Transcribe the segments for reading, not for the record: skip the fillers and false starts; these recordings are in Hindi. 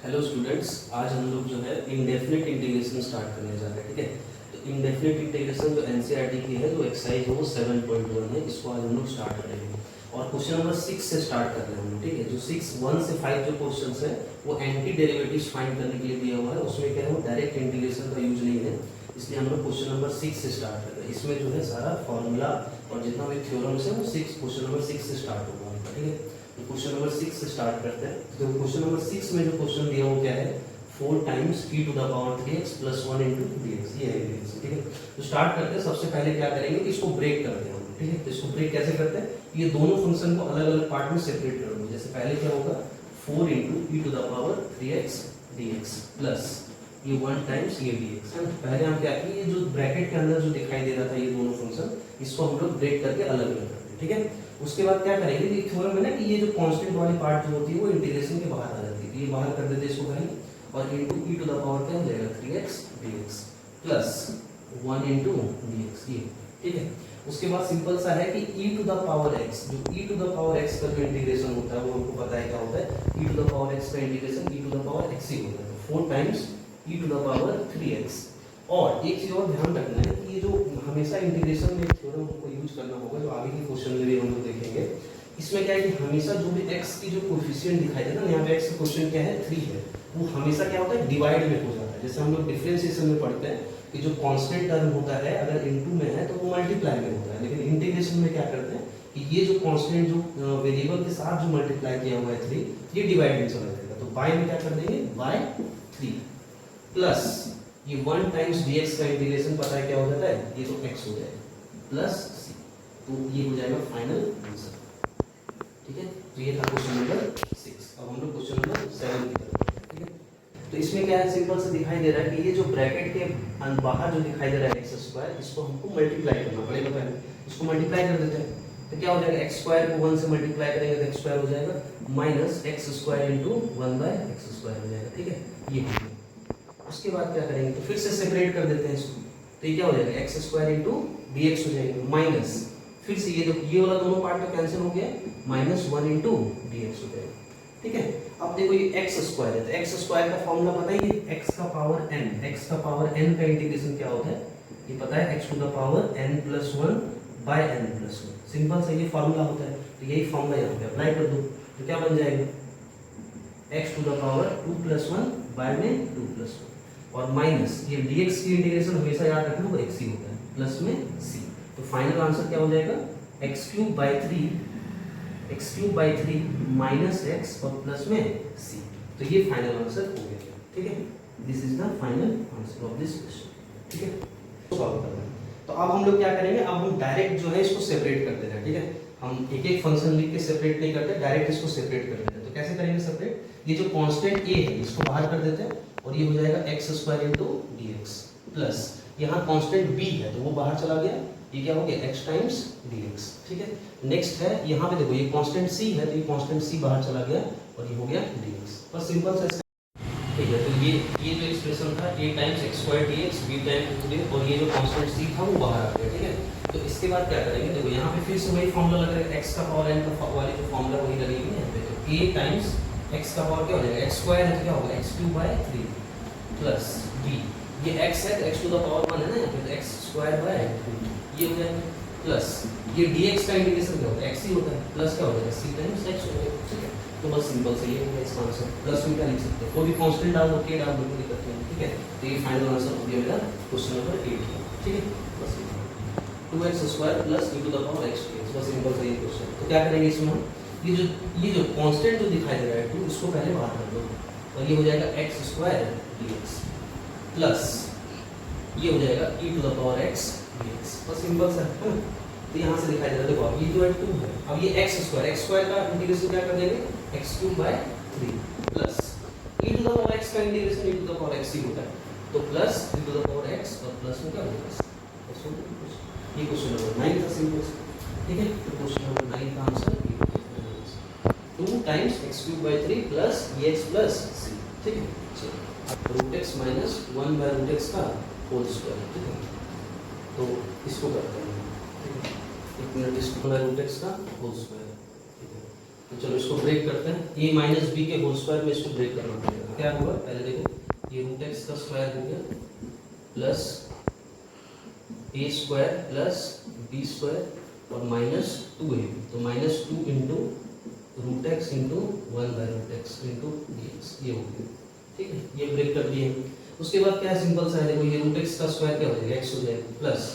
हेलो स्टूडेंट्स, आज हम लोग जो है इंडेफिनिट इंटीग्रेशन स्टार्ट करने जा रहे हैं। ठीक है, तो इंडेफिनिट इंटीग्रेशन जो एनसीईआरटी की है, जो एक्सरसाइज है वो 7.1 है। इसको आज हम लोग स्टार्ट करेंगे और क्वेश्चन नंबर 6 से स्टार्ट कर रहे हैं हम लोग। ठीक है, जो 6 1 से 5 जो क्वेश्चन है वो एंटी डेरिवेटिव्स फाइंड करने के लिए दिया हुआ है। उसमें क्या है, वो डायरेक्ट इंटीग्रेशन का यूज नहीं है, इसलिए हम लोग क्वेश्चन नंबर 6 से स्टार्ट कर रहे हैं। इसमें जो है सारा फॉर्मूला और जितना भी थ्योरम्स है वो क्वेश्चन नंबर 6 से स्टार्ट होगा आपका। ठीक है, क्वेश्चन नंबर 6 से स्टार्ट करते हैं। तो क्वेश्चन नंबर 6 में जो क्वेश्चन दिया वो क्या है, 4 times e to the power 3x plus 1 into dx। ये है dx। ठीक है, तो स्टार्ट करते हैं। सबसे पहले क्या करेंगे कि इसको ब्रेक करते हैं हम। ठीक है, तो इसको ब्रेक कैसे करते हैं, ये दोनों फंक्शन को अलग अलग पार्ट में सेपरेट करोगे। जैसे पहले क्या होगा, 4 into e to the power 3x dx plus ये 1 टाइम्स ये dx है। पहले हम क्या किए, ये जो ब्रैकेट के अंदर जो दिखाई दे रहा था ये दोनों फंक्शन, इसको हम लोग ब्रेक करके अलग अलग करते हैं। ठीक है, उसके बाद क्या करेंगे, एक थ्योरम है ना कि ये जो कांस्टेंट वाली पार्ट जो होती है वो इंटीग्रेशन के बाहर आ जाती है, तो ये बाहर कर देते हैं इसको पहले, और into e to the power क्या हो जाएगा 3x dx plus 1 into dx। ये ठीक है, उसके बाद सिंपल सा है कि e to the power x, जो e to the power x का जो इंटीग्रेशन होता है वो हमको पता है क्या होता है, e to the power x का integration e to the power x ही होता है। तो 4 times e to the power 3x। और एक चीज और ध्यान रखना है कि ये जो हमेशा इंटीग्रेशन में थ्योरम को यूज करना होगा, जो आगे के क्वेश्चन में भी हम लोग देखेंगे। इसमें क्या है कि हमेशा जो भी x की जो कोएफिशिएंट दिखाई देता है, यहाँ पे x का कोएफिशिएंट क्या है 3 है, वो हमेशा क्या होता है डिवाइड में हो जाता है। जैसे हम लोग डिफरेंशिएशन में पढ़ते हैं कि जो कांस्टेंट टर्म होता है अगर इनटू में है तो वो मल्टीप्लाई में होता है, लेकिन इंटीग्रेशन में क्या करते हैं कि ये जो कांस्टेंट जो वेरिएबल के साथ जो मल्टीप्लाई किया हुआ है 3, ये डिवाइड में चला जाएगा। तो बाय में क्या कर देंगे, बाय 3 प्लस ये 1 टाइम्स dx का इंटीग्रेशन पता है क्या हो जाता है, ये तो x हो जाएगा प्लस c, तो ये हो जाएगा फाइनल आंसर। ठीक है, तो ये था क्वेश्चन नंबर 6। अब हम लोग क्वेश्चन नंबर 7 की तरफ बढ़ते हैं। ठीक है, तो इसमें क्या है, सिंपल से दिखाई दे रहा है कि ये जो ब्रैकेट के बाहर जो दिखाई दे रहा है x स्क्वायर, इसको हमको मल्टीप्लाई करना पड़ेगा। पहले इसको मल्टीप्लाई कर देते हैं, तो क्या हो जाएगा, x स्क्वायर को 1 से मल्टीप्लाई करेंगे तो x स्क्वायर हो जाएगा minus x square into 1 by x square हो जाएगा। ठीक है, ये हो गया। उसके बाद क्या करेंगे, तो फिर से सेपरेट कर देते हैं इसको, तो ये क्या हो जाएगा x square into D x हो जाएगा माइनस, फिर से ये वाला दोनों पार्ट तो कैंसिल हो गया, माइनस 1 इंटू डी एक्स हो जाएगा। ठीक है, अब देखो ये एक्स स्क्वायर है, तो एक्स स्क्वायर का फॉर्मूला पता ही है, एक्स का पावर एन, एक्स का पावर एन का इंटीग्रेशन क्या होता है, ये पता है, x to the power n plus 1 by n plus 1। Simple सा ये फॉर्मूला होता है, तो यही फॉर्मूला यहाँ पे अप्लाई कर दो, तो क्या बन जाएगा, x to the power 2 plus 1 by में 2 प्लस 1 और माइनस ये dx की इंटीग्रेशन हमेशा याद रखना, वो x ही होता है, प्लस में c। तो फाइनल आंसर क्या हो जाएगा, x cube by 3 minus x और प्लस में c। तो ये फाइनल आंसर हो गया। ठीक है, this is the final answer of this question. ठीक है, सॉल्व करना है। तो अब हम लोग क्या करेंगे, अब हम डायरेक्ट जो है इसको सेपरेट कर देते हैं। ठीक है, हम एक एक फंक्शन लिख के सेपरेट नहीं करते, डायरेक्ट इसको सेपरेट कर देते हैं। तो कैसे करेंगे सेपरेट, ये जो कांस्टेंट a है इसको बाहर कर देते हैं और ये हो जाएगा x square into D x plus यहाँ कांस्टेंट b है तो वो बाहर चला गया, ये क्या हो गया x टाइम्स dx। ठीक है, नेक्स्ट है यहाँ पे देखो ये कांस्टेंट c है, तो ये कांस्टेंट c बाहर चला गया और ये हो गया dx। बस सिंपल सा। ठीक है, तो ये जो एक्सप्रेशन था a times x square dx b times dx और ये जो कांस्टेंट c था वो बाहर आ गया। ठीक है, तो इसके बाद क्या करेंगे, देखो यहाँ पे फिर से वही फॉर्मूला लग रहा है, x का पावर n का वाली जो फॉर्मूला वही लगेगी यहाँ पे। तो a टाइम्स x का पावर क्या हो जाएगा, x स्क्वायर है तो क्या होगा x cube by 3 plus b, ये x है तो x टू द पावर 1 है ना यहाँ पे, तो x स्क्वायर बाय 2 ये हो जाएगा प्लस ये dx का इंटीग्रेशन क्या होता है, x ही होता है, प्लस क्या हो जाएगा c टाइम्स x हो जाएगा। ठीक है, तो बस सिंपल से ये हो गया इसका आंसर। प्लस में क्या लिख सकते हैं, कोई भी कांस्टेंट डाल दो, k डाल दो, कोई दिक्कत नहीं। ठीक है, तो ये फाइनल आंसर हो गया मेरा क्वेश्चन नंबर 8। ठीक है, बस 2x square plus e to the power x dx, बस सिंपल सा ये क्वेश्चन। तो क्या करेंगे इसमें हम, ये जो कांस्टेंट जो दिखाई दे रहा है 2, इसको पहले बाहर कर दो और ये हो जाएगा x स्क्वायर dx प्लस ये हो जाएगा e to the power x dx। बस सिंपल सा है ना, तो यहाँ से दिखाई दे रहा है, देखो अब ये जो है 2 है, अब ये x स्क्वायर का इंटीग्रेशन क्या कर देंगे, x cube by 3 plus e to the power x का integration e to the power x ही होता है, तो plus e to the power x और प्लस में क्या होगा, ये क्वेश्चन नंबर 9 था सिंपल। ठीक है, तो क्वेश्चन नंबर 9 का answer 2 times x cube by 3 plus x plus c। ठीक है, चलो root x minus 1 by root x का होल स्क्वायर। ठीक है, तो इसको करते हैं। ठीक है, एक मिनट, इसको बाय रूट x का होल स्क्वायर। ठीक है, तो चलो इसको ब्रेक करते हैं। a माइनस बी के होल स्क्वायर में इसको ब्रेक करना पड़ेगा। क्या होगा पहले देखो, ये रूट एक्स का स्क्वायर हो गया plus a square plus b square और माइनस 2a, तो minus 2 into root x into 1 by root x into dx, ये हो गया। ठीक है, ये ब्रेक कर दिए। उसके बाद क्या सिंपल सा है, देखो ये रूट एक्स का स्क्वायर क्या हो जाएगा, x हो जाएगा प्लस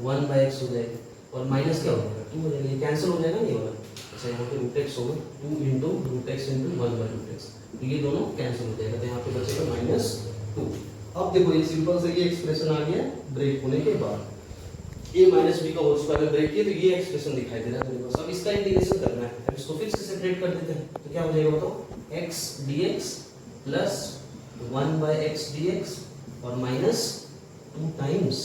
1 बाई एक्स हो जाएगा और माइनस क्या हो जाएगा 2 हो जाएगा, ये कैंसिल हो जाएगा ये वाला। अच्छा यहाँ पे रूट एक्स होगा 2 into root x into 1 by root x, तो ये दोनों कैंसिल हो जाएगा, तो यहाँ पे बचेगा माइनस 2। अब देखो ये सिंपल से ये एक्सप्रेशन आ गया ब्रेक होने के बाद, a माइनस बी का होल स्क्वायर में ब्रेक किया तो ये एक्सप्रेशन दिखाई दे रहा है मेरे पास। अब इसका इंटीग्रेशन करना है, अब इसको फिर से सेपरेट कर देते हैं, तो क्या हो जाएगा बताओ, x dx plus 1 by x dx और माइनस 2 टाइम्स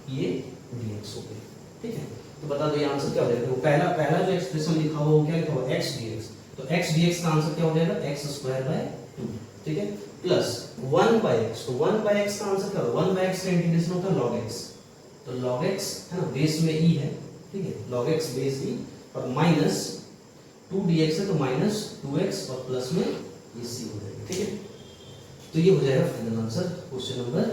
ये dx हो गया। ठीक है, तो बता दो ये आंसर क्या हो जाएगा। तो पहला जो एक्सप्रेशन लिखा हुआ वो क्या लिखा हुआ, x dx, तो x dx का आंसर क्या हो जाएगा, x स्क्वायर बाय 2। ठीक है, प्लस 1 बाई x, तो 1 बाई x का आंसर क्या होगा, 1 बाई x का इंटीग्रेशन होता है log x, तो log x है ना, बेस में e है। ठीक है, log x बेस e और माइनस 2 dx है तो माइनस 2x और प्लस में ये c हो जाएगा। ठीक है, तो ये हो जाएगा फाइनल आंसर क्वेश्चन नंबर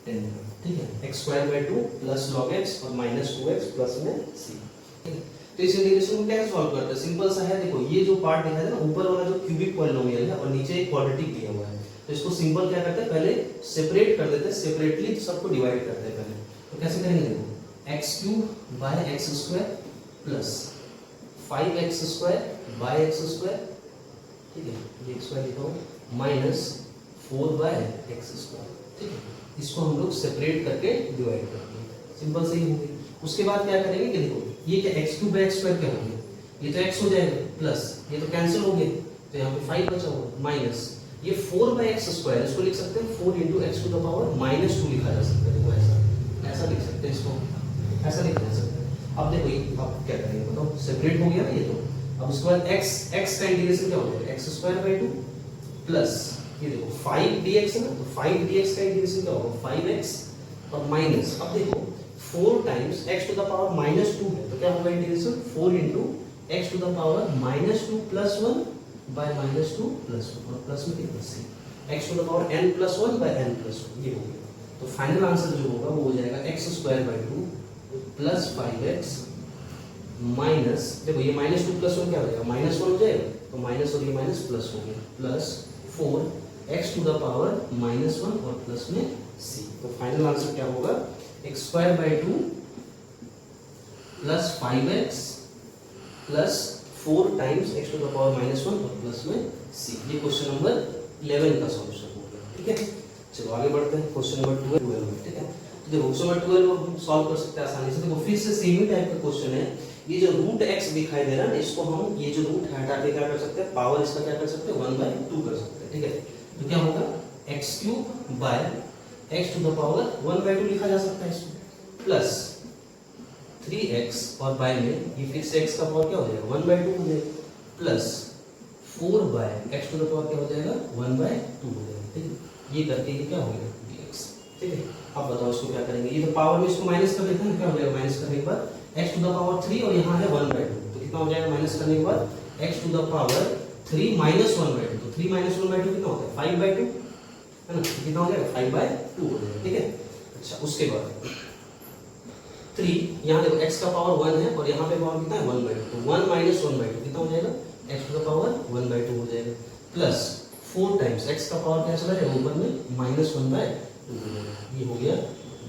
10। ठीक है, x square by 2 plus log x और माइनस 2x प्लस में c। ठीक है, तो इस इंटीग्रेशन को कैसे सॉल्व करते हैं, सिंपल सा है। देखो ये जो पार्ट दिखाया है ना, ऊपर वाला जो क्यूबिक पॉलिनोमियल है और नीचे एक क्वाड्रेटिक दिया हुआ है, तो इसको सिंपल क्या करते हैं, पहले सेपरेट कर देते हैं, सेपरेटली सबको डिवाइड करते हैं पहले। तो कैसे करेंगे, देखो x cube bye x square plus 5x square by x square, ठीक है ये स्क्वायर लिखा हूं, माइनस 4 बाय एक्स स्क्वायर। ठीक है, इसको हम लोग सेपरेट करके डिवाइड करते हैं, सिंपल से ही हो गई। उसके बाद क्या करेंगे कि देखो ये क्या x cube bye x square क्या हो गया, ये तो x हो जाएगा प्लस ये तो कैंसिल हो गए, तो यहाँ पे 5 बचा हुआ माइनस ये 4 बाय एक्स स्क्वायर, इसको लिख सकते हैं 4 into x to the power minus 2 लिखा जा सकता है। देखो ऐसा लिख सकते हैं, इसको ऐसा लिख सकते हैं। अब देखो ये अब क्या करेंगे बताओ, सेपरेट हो गया ना ये तो, अब उसके बाद x का इंटीग्रेशन क्या हो जाएगा, एक्स स्क्वायर बाय 2 प्लस ये देखो 5 dx है ना, तो 5 dx का इंटीग्रेशन क्या होगा 5x और माइनस, अब देखो 4 times x to the power minus 2 है, तो क्या होगा integration 4 into x to the power minus 2 plus 1 by minus 2 plus 1 और प्लस में कितना c, x to the power n plus 1 by n plus 1, ये हो गया। तो फाइनल आंसर जो होगा वो हो जाएगा x square by 2 plus 5x minus, देखो ये माइनस 2 प्लस 1 क्या हो जाएगा, माइनस 1 हो जाएगा, तो माइनस और ये माइनस प्लस हो गया, plus 4x to the power minus 1 और प्लस में c। तो फाइनल आंसर क्या होगा, x square by 2 plus 5x plus 4 times x to the power minus 1 और प्लस में c। ये क्वेश्चन नंबर 11 का सॉल्यूशन हो गया। ठीक है, चलो आगे बढ़ते हैं क्वेश्चन नंबर 12 में। ठीक है, तो देखो क्वेश्चन नंबर 12 हम सॉल्व कर सकते हैं आसानी से। देखो फिर से सेम ही टाइप का क्वेश्चन है, ये जो रूट x दिखाई दे रहा है इसको हम ये जो रूट है हटा के क्या कर सकते हैं, पावर इसका क्या कर सकते हैं 1/2 कर सकते हैं। ठीक है, तो क्या होगा x cube by x to the power 1/2 लिखा जा सकता है इसको, प्लस 3x और बाय में ये फिर से x का पावर क्या हो जाएगा 1/2 हो जाएगा, plus 4 by x to the power क्या हो जाएगा 1/2 हो जाएगा। ठीक है, ये करके ये क्या हो गया dx। ठीक है, अब बताओ इसको क्या करेंगे, ये तो पावर में इसको माइनस कर देते हैं, क्या हो जाएगा माइनस करने के बाद x टू द पावर 3 और यहाँ है 1/2, तो कितना हो जाएगा माइनस करने के बाद x to the power 3 minus 1/2, तो 3 माइनस 1/2 कितना होता है 5/2 है ना, कितना हो जाएगा 5/2 हो जाएगा। ठीक है, अच्छा उसके बाद 3 यहाँ देखो x का पावर 1 है और यहाँ पे पावर कितना है 1/2, तो 1 माइनस 1/2 कितना हो जाएगा x टू द पावर 1/2 हो जाएगा, प्लस 4 टाइम्स x का पावर क्या चला जाएगा ऊपर में माइनस 1/2 हो जाएगा, ये हो गया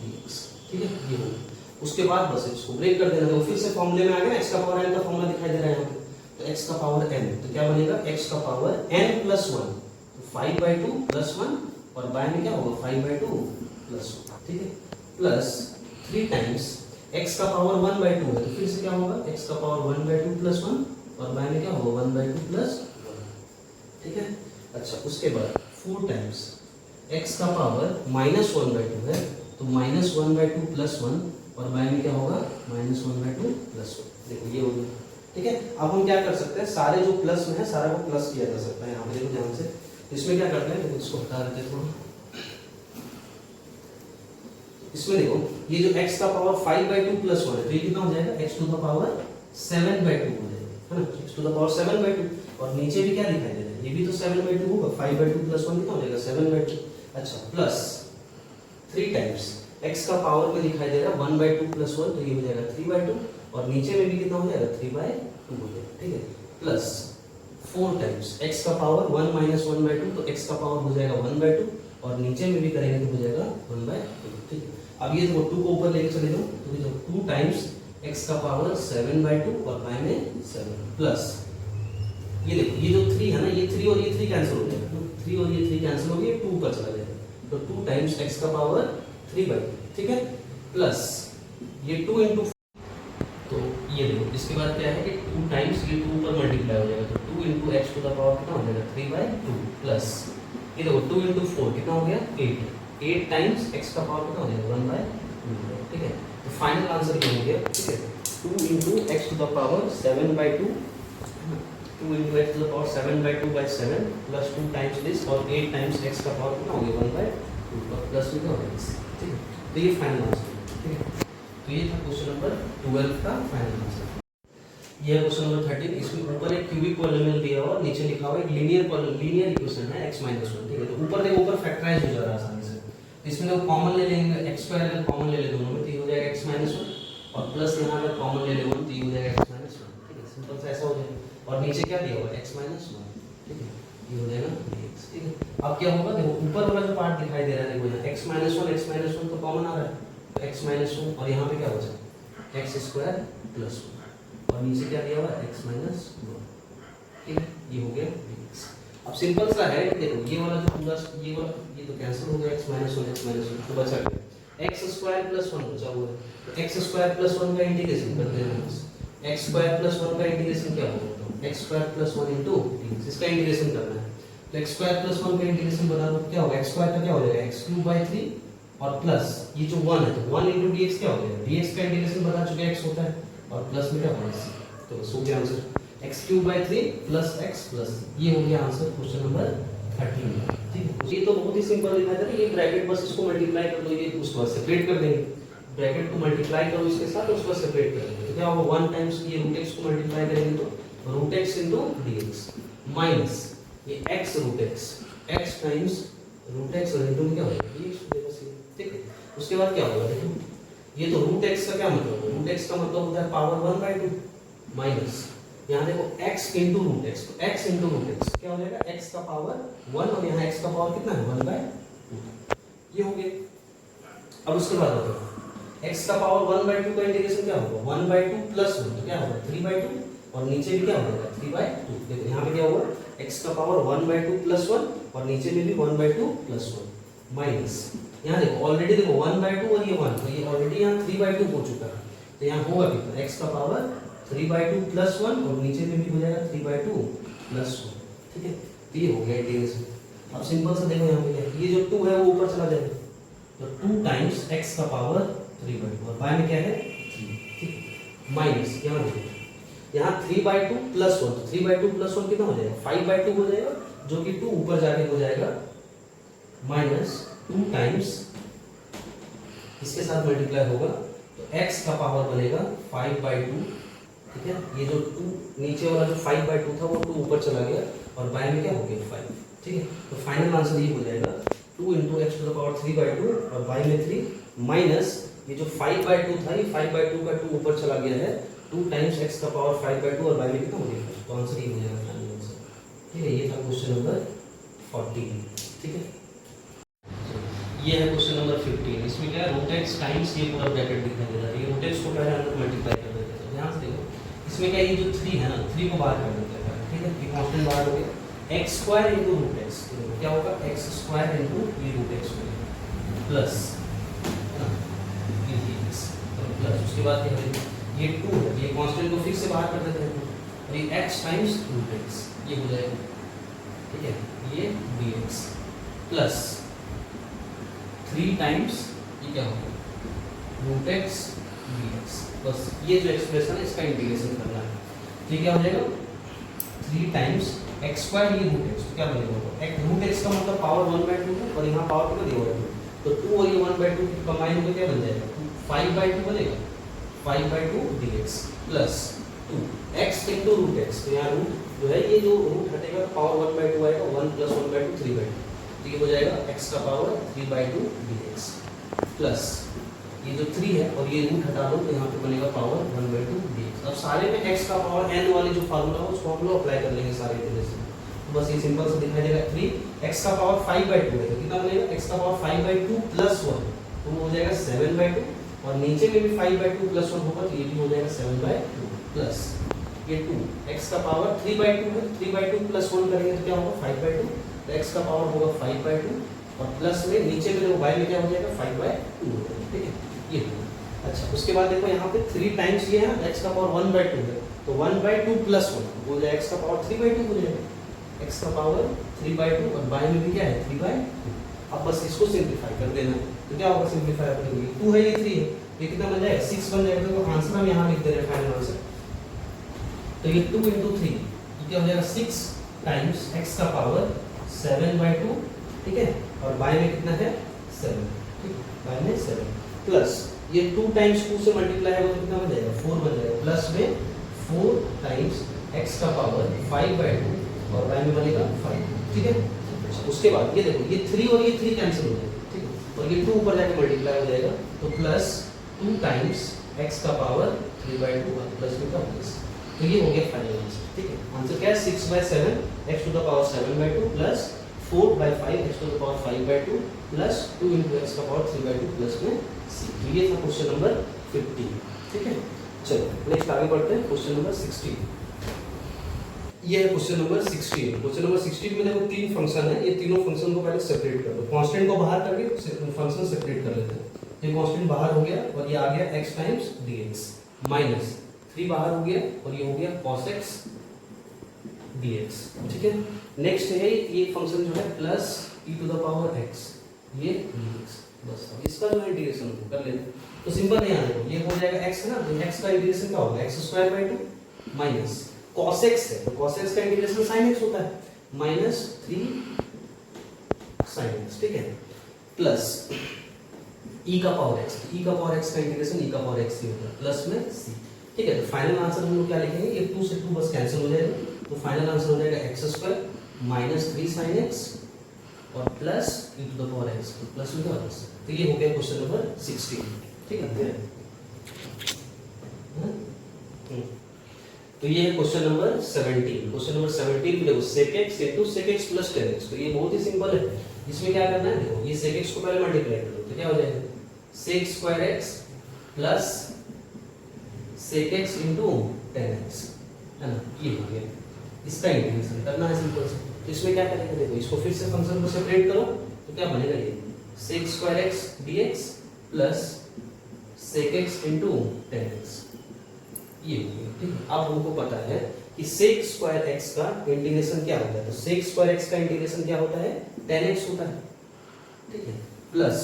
dx। ठीक है, ये हो गया। उसके बाद बस इसको ब्रेक कर देना, तो फिर से फॉर्मूले में आ गया, x का पावर n का फॉर्मूला दिखाई दे रहा है यहाँ पे, तो x का पावर n, तो क्या बनेगा x का पावर n प्लस 1, तो 5/2 प्लस 1 और बाय में क्या होगा 5/2 प्लस 1। ठीक है, प्लस 3 टाइम्स x का पावर 1/2 है, तो फिर से क्या होगा x का पावर 1/2 प्लस 1 और बाय में क्या होगा 1/2 प्लस 1। ठीक है, अच्छा उसके बाद 4 टाइम्स x का पावर माइनस 1/2 है, तो माइनस 1/2 प्लस 1 और बाय में क्या होगा माइनस 1/2 प्लस 1। देखो ये हो गया। ठीक है, अब हम क्या कर सकते हैं, सारे जो प्लस में है सारा को प्लस किया जा सकता है। यहाँ पे देखो ध्यान से, इसमें क्या करते हैं, देखो इसको हटा देते हैं थोड़ा, इसमें देखो ये जो x का पावर 5/2 प्लस 1 है, तो ये कितना हो जाएगा x टू द पावर 7/2 हो जाएगा, है ना, x टू द पावर 7/2। और नीचे भी क्या दिखाई दे रहा है, ये भी तो 7/2 होगा, 5/2 + 1 कितना हो जाएगा 7/2। अच्छा प्लस 3 टाइम्स x का पावर में दिखाई दे रहा है 1/2 + 1, तो ये हो जाएगा 3/2 और नीचे में भी कितना हो जाएगा 3/2 हो जाएगा, ठीक है। प्लस 4 टाइम्स x का पावर 1 - 1/2, तो x का पावर हो जाएगा 1/2 और नीचे में भी करेंगे तो हो जाएगा 1/2, ठीक है। अब ये देखो 2 को ऊपर लेके चले जाओ, तो देखो 2 टाइम्स x का पावर 7/2 और y में 7 प्लस ये देखो ये जो 3 है ना, ये 3 और ये 3 कैंसिल हो जाएगा, तो 3 और ये 3 कैंसिल हो गए, 2 ऊपर चला जाएगा, तो 2 टाइम्स x का पावर 3/2, ठीक है। प्लस ये 2 × तो ये देखो इसके बाद क्या है कि 2 टाइम्स ये 2 ऊपर मल्टीप्लाई हो जाएगा, तो 2 × x टू द पावर कितना हो जाएगा 3/2 प्लस ये देखो 2 × 4 कितना हो गया 8 टाइम्स x का पावर कितना हो जाएगा 1/2, ठीक है। तो फाइनल आंसर क्या हो गया, ठीक है, 2 × x to the power 7/2, 2 × x to the power 7/2/7 plus 2 times this और 8 times x का पावर कितना हो गया 1/2 और प्लस में क्या हो गया, ठीक है। तो ये फाइनल आंसर है, ठीक है। तो ये था क्वेश्चन नंबर 12 का फाइनल आंसर। ये है क्वेश्चन नंबर 13, इसमें ऊपर एक क्यूबिक पॉलिनोमियल दिया हुआ और नीचे लिखा हुआ एक लीनियर इक्वेशन है x - 1, ठीक है। तो ऊपर देखो ऊपर फैक्टराइज हो जा रहा है आसानी से, तो इसमें देखो कॉमन ले लेंगे, x² अगर कॉमन ले ले दोनों में तो ये हो जाएगा x - 1 और प्लस यहाँ अगर कॉमन ले ले 1 तो ये हो जाएगा x - 1, ठीक है। सिंपल सा ऐसा हो जाएगा और नीचे क्या दिया हुआ है x - 1, ठीक है, ये हो जाएगा dx, ठीक है। अब क्या होगा देखो ऊपर वाला जो पार्ट दिखाई दे रहा है, देखो यहाँ x - 1 तो कॉमन आ रहा है, तो x - 1 और यहाँ पे क्या बचा x² + 1 और नीचे क्या दिया हुआ है x - 1, ठीक है, ये हो गया dx। अब सिंपल सा है, देखो ये वाला जो पूरा ये तो कैंसिल हो गया x - 1 तो बचा गया x² + 1 बचा हुआ है, तो x² + 1 का इंटीग्रेशन करते हैं, x² + 1 का इंटीग्रेशन क्या होगा, x² + 1 × dx, इसका इंटीग्रेशन करना है, तो x² + 1 का इंटीग्रेशन बता दो क्या होगा, x² का क्या हो जाएगा x³ और प्लस ये जो 1 है तो 1 × dx क्या हो जाएगा, dx का इंटीग्रेशन बता चुके x होता है और प्लस में क्या होगा c, तो सो गया आंसर x³ + x प्लस, ये हो गया आंसर क्वेश्चन नंबर 13, ठीक है। ये तो बहुत ही सिंपल दिखाई दे रहा है, ये ब्रैकेट बस इसको मल्टीप्लाई कर दो, ये उसको सेपरेट कर देंगे, ब्रैकेट को मल्टीप्लाई करो इसके साथ, उसको सेपरेट कर देंगे, तो क्या होगा 1 टाइम्स ये √x को मल्टीप्लाई करेंगे तो √x × dx माइनस ये x √x, x times √x और इनटू क्या होगा dx हो जाएगा, ठीक है। उसके बाद क्या होगा देखो, ये तो √x का क्या मतलब है, √x का मतलब होता है पावर 1/2 माइनस यहाँ देखो x × √x, तो x × √x क्या हो जाएगा x का पावर 1 और यहाँ x का पावर कितना है 1/2, ये हो गया। अब उसके बाद बताओ x का पावर 1/2 का इंटीग्रेशन क्या होगा 1/2 + 1 तो क्या होगा 3/2 और नीचे भी क्या हो जाएगा 3/2, देखो यहाँ पे क्या होगा x का पावर 1/2 + 1 और नीचे में भी 1/2 + 1 माइनस यहाँ देखो ऑलरेडी देखो 1/2 और ये 1, तो ये ऑलरेडी यहाँ 3/2 हो चुका है, तो यहाँ होगा कितना x का पावर 3/2 + 1 और नीचे में भी हो जाएगा 3/2 + 1, ठीक है। तो ये हो गया इंटीग्रेशन। अब सिंपल सा देखो यहाँ पे क्या है, ये जो 2 है वो ऊपर चला जाएगा, तो 2 टाइम्स x का पावर 3/2 और y में क्या है 3, ठीक है, माइनस यहाँ देखो यहाँ 3/2 + 1, तो 3/2 + 1 कितना हो जाएगा 5/2 हो जाएगा, जो कि 2 ऊपर जाके हो जाएगा माइनस 2 टाइम्स इसके साथ मल्टीप्लाई होगा, तो x का पावर बनेगा 5/2, ठीक है। ये जो 2 नीचे वाला जो 5/2 था वो 2 ऊपर चला गया और y में क्या हो गया 5, ठीक है। तो फाइनल आंसर ये हो जाएगा 2 × x टू द पावर 3/2 और y में 3 माइनस ये जो 5/2 था, ये 5/2 का 2 ऊपर चला गया है, 2 टाइम्स x का पावर 5/2 और y में कितना हो गया, तो आंसर ये हो जाएगा फाइनल आंसर, ठीक है। ये था क्वेश्चन नंबर 14, ठीक है। ये है क्वेश्चन नंबर 15, इसमें क्या है √x टाइम्स ये पूरा ब्रैकेट दिखाई दे रहा है, ये √x को पहले अंदर मल्टीप्लाई कर देते हैं, ध्यान से देखो इसमें क्या ये जो 3 है ना 3 को बाहर कर देते हैं, ठीक है, ये कांस्टेंट बाहर हो गया, x² × √x क्या होगा x² × ये √x हो गया प्लस ये dx प्लस उसके बाद क्या है ये 2 है, ये कांस्टेंट को फिर से बाहर कर देते हैं और ये x टाइम्स √x ये हो जाएगा, ठीक है, ये dx प्लस 3 टाइम्स ये क्या होगा √x dx, बस ये जो एक्सप्रेशन है इसका इंटीग्रेशन करना है, तो क्या हो जाएगा 3 टाइम्स x² ये √x, तो क्या बनेगा √x का मतलब पावर 1/2 है और यहाँ पावर कितना दिया हुआ है, तो 2 और ये 1/2 कंबाइन होकर क्या बन जाएगा 5/2 बनेगा 5/2 dx प्लस 2 x × √x, तो यहाँ जो है ये जो रूट हटेगा पावर 1/2 आएगा, 1 + 1/2 3/2, तो ये हो जाएगा x का पावर 3/2 dx प्लस ये जो 3 है और ये रूट हटा दो तो यहाँ पे बनेगा पावर 1/2 dx। अब सारे में x का पावर n वाली जो फार्मूला है उसको हम लोग अप्लाई कर लेंगे सारे तरह से, तो बस ये सिंपल से दिखाई देगा 3 x का पावर 5/2 है तो कितना बनेगा x का पावर 5/2 + 1 तो वो हो जाएगा 7/2 और नीचे में भी 5/2 + 1 होगा तो ये भी हो जाएगा 7/2 प्लस ये 2 x का पावर 3/2 है, 3/2 + 1 करेंगे तो क्या होगा 5/2, तो x का पावर होगा 5/2 और प्लस में नीचे में देखो y में क्या हो जाएगा 5/2, ठीक है ये। अच्छा उसके बाद देखो यहाँ पे 3 टाइम्स ये है ना x का पावर 1/2 है तो 1/2 + 1 हो जाएगा x का पावर 3/2 हो जाएगा, x का पावर 3/2 और y में भी क्या है 3/2। अब बस इसको सिंपलीफाई कर देना तो क्या होगा सिंपलीफाई करेंगे 2 है ये 3 है ये कितना बन जाएगा 6 बन जाएगा, तो आंसर हम यहाँ लिख दे रहे हैं फाइनल आंसर। तो ये 2 × 3 तो क्या हो जाएगा 6 टाइम्स x का पावर 7/2, ठीक है और y में कितना है 7, ठीक है y में 7 प्लस ये 2 टाइम्स 2 से मल्टीप्लाई होगा तो कितना बन जाएगा 4 बन जाएगा, प्लस में 4 टाइम्स x का पावर 5/2 और y में बनेगा 5, ठीक है। उसके बाद ये देखो ये 3 और ये 3 कैंसिल हो जाएगा, ठीक है और ये 2 ऊपर जाके मल्टीप्लाई हो जाएगा तो प्लस 2 टाइम्स x का पावर 3/2 और प्लस में का प्लस, तो ये हो गया फाइनल आंसर, ठीक है। आंसर क्या है 6/7 x to the power 7/2 plus 4/5 x to the power 5/2 plus 2 × x का पावर 3/2 प्लस में c। तो ये था क्वेश्चन नंबर 15, ठीक है। चलो नेक्स्ट आगे बढ़ते हैं क्वेश्चन नंबर 16। ये है क्वेश्चन नंबर 16। क्वेश्चन नंबर 16 में देखो 3 फंक्शन है, ये तीनों फंक्शन को पहले सेपरेट कर दो, कांस्टेंट को बाहर करके फंक्शन सेपरेट कर लेते हैं। ये कांस्टेंट बाहर हो गया और ये आ गया x टाइम्स dx माइनस 3 बाहर हो गया और ये हो गया cos x dx, ठीक है। नेक्स्ट है ये फंक्शन जो है plus e to the power x ये dx, बस अब इसका जो इंटीग्रेशन कर लेते तो सिंपल नहीं आने को ये हो जाएगा x है ना, तो x का इंटीग्रेशन क्या होगा x² माइनस cos x है तो cos x का इंटीग्रेशन sin x होता है माइनस 3 sin x, ठीक है प्लस e का पावर x, e का पावर x का इंटीग्रेशन e का पावर x ही होता है प्लस में c, ठीक है। तो फाइनल आंसर हम लोग क्या लिखेंगे ये 2 से 2 बस कैंसिल हो जाएगा तो फाइनल आंसर हो जाएगा x² माइनस 3 sin x और plus e to the power x plus में क्या, तो ये हो गया क्वेश्चन नंबर 16, ठीक है। तो ये है क्वेश्चन नंबर 17। क्वेश्चन नंबर 17 में देखो sec x * sec x + tan x, तो ये बहुत ही सिंपल है। इसमें क्या करना है देखो ये sec x को पहले मल्टीप्लाई कर दो तो क्या हो जाएगा sec² x plus sec x * tan x, है ना, ये हो गया। इसका इंटीग्रेशन करना है सिंपल से, तो इसमें क्या करेंगे देखो इसको फिर से फंक्शन को सेपरेट करो तो क्या बनेगा ये sec² x dx plus sec x * tan x, ये हो गया, ठीक है। अब हमको पता है कि sec² x का इंटीग्रेशन क्या होता है, तो sec² x का इंटीग्रेशन क्या होता है tan x होता है, ठीक है प्लस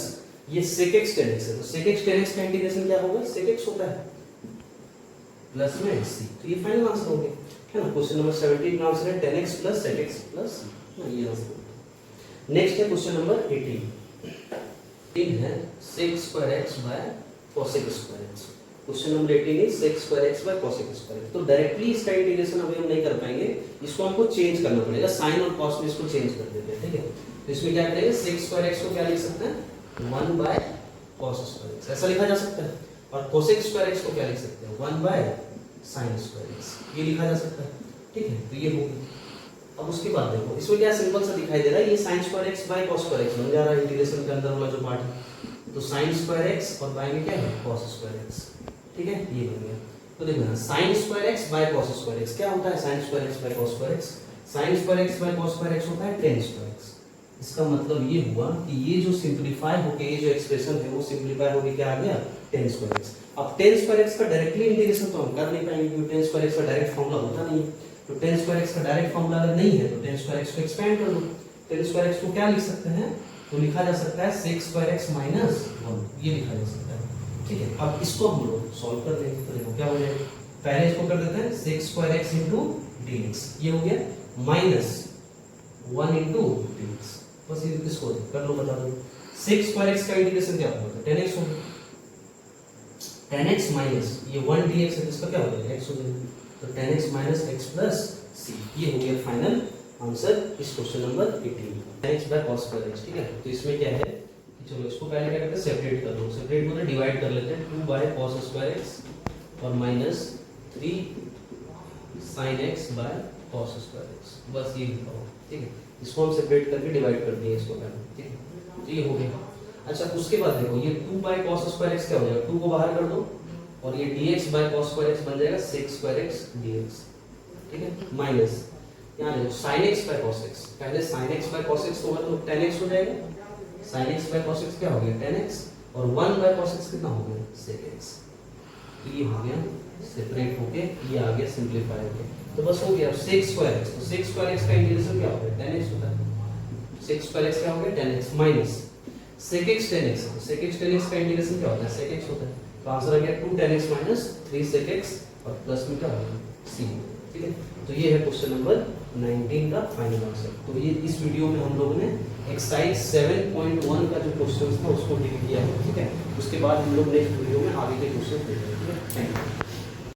ये sec x tan x है तो sec x tan x का इंटीग्रेशन क्या होगा sec x होता है प्लस में c, तो ये फाइनल आंसर हो गया, है ना। क्वेश्चन नंबर 17 का आंसर है tan x + sec x plus ये आंसर। नेक्स्ट है क्वेश्चन नंबर 18 है sec² x / cos x²। Question number 18 है sec² x / cos x²। तो डायरेक्टली इसका इंटीग्रेशन अभी हम नहीं कर पाएंगे, इसको हमको चेंज करना पड़ेगा, साइन और कॉस में इसको चेंज कर देते हैं, ठीक है। तो इसमें क्या करेंगे sec² x को क्या लिख सकते हैं 1/cos x, ऐसा लिखा जा सकता है, और cos x² x को क्या लिख सकते हैं 1/sin x, ये लिखा जा सकता है, ठीक है। तो ये हो गया। अब उसके बाद देखो इसमें क्या सिंपल सा दिखाई दे रहा है ये sin² x / cos² x बन जा रहा है इंटीग्रेशन के अंदर वाला जो पार्ट है, तो sin² x और y में क्या है cos² x, ठीक है ये बन गया। तो देखना sin² x / cos² x क्या होता है sin² x / cos² x, sin² x / cos² x होता है tan² x। इसका मतलब ये हुआ कि ये जो सिंपलीफाई होके ये जो एक्सप्रेशन है वो सिंपलीफाई होके क्या आ गया tan² x। अब tan² x का डायरेक्टली इंटीग्रेशन तो हम कर नहीं पाएंगे क्योंकि tan² x का डायरेक्ट फॉर्मूला होता नहीं है, तो tan² x का डायरेक्ट फॉर्मूला अगर नहीं है तो tan² x को एक्सपेंड कर दो, tan² x को क्या लिख सकते हैं तो लिखा जा सकता है sec² x - 1, ये लिखा जा सकता है, ठीक है। अब इसको हम लोग सॉल्व कर देंगे तो देखो क्या हो जाएगा, पहले इसको कर देते हैं sec² x * dx, ये हो गया माइनस 1 * dx, बस ये इसको कर लो, बता दो sec² x का इंटीग्रेशन क्या होगा tan x होगा, tan x माइनस ये 1 dx है तो इसका क्या हो जाएगा x हो जाएगा, तो tan x - x plus C. ये हो गया फाइनल आंसर इस question number 18 x by cos square x। ठीक है, तो इसमें क्या है कि चलो इसको पहले क्या करते हैं, सेपरेट कर दो। सेपरेट मतलब डिवाइड कर लेते हैं, 2 बाय cos स्क्वायर x और minus 3 sin x by cos square x। बस ये लिखा हो। ठीक है, इसको हम सेपरेट करके डिवाइड कर दिए इसको पहले। ठीक है, तो ये हो गया। अच्छा, उसके बाद देखो ये 2 बाय cos स्क्वायर x क्या हो जाएगा, 2 को बाहर कर दो और ये dx by cos square x बन जाएगा sec स्क्वायर x dx। ठीक है, माइनस यहाँ देखो sin x by cos x, पहले sin x by cos x होगा तो tan x हो जाएगा। sin x by cos x क्या हो गया, tan x, और 1 बाय cos x कितना हो गया, sec x। तो ये हो गया सेपरेट होके, ये आ गया सिंपलीफाई होके। तो बस हो गया sec स्क्वायर x। तो sec स्क्वायर x का इंटीग्रेशन क्या होगा, tan x होता है। sec स्क्वायर x क्या हो गया, tan x minus sec x tan x। sec x tan x का इंटीग्रेशन क्या होता है, sec x होता है। तो आंसर आ गया 2 tan x minus 3 sec x और प्लस में क्या होगा, c। ठीक है, तो ये है क्वेश्चन नंबर 19 का फाइनल आंसर। तो ये इस वीडियो में हम लोगों ने एक्सरसाइज 7.1 का जो क्वेश्चन था उसको डील किया है। ठीक है, उसके बाद हम लोग नेक्स्ट वीडियो में आगे के क्वेश्चन देखेंगे। Thank you.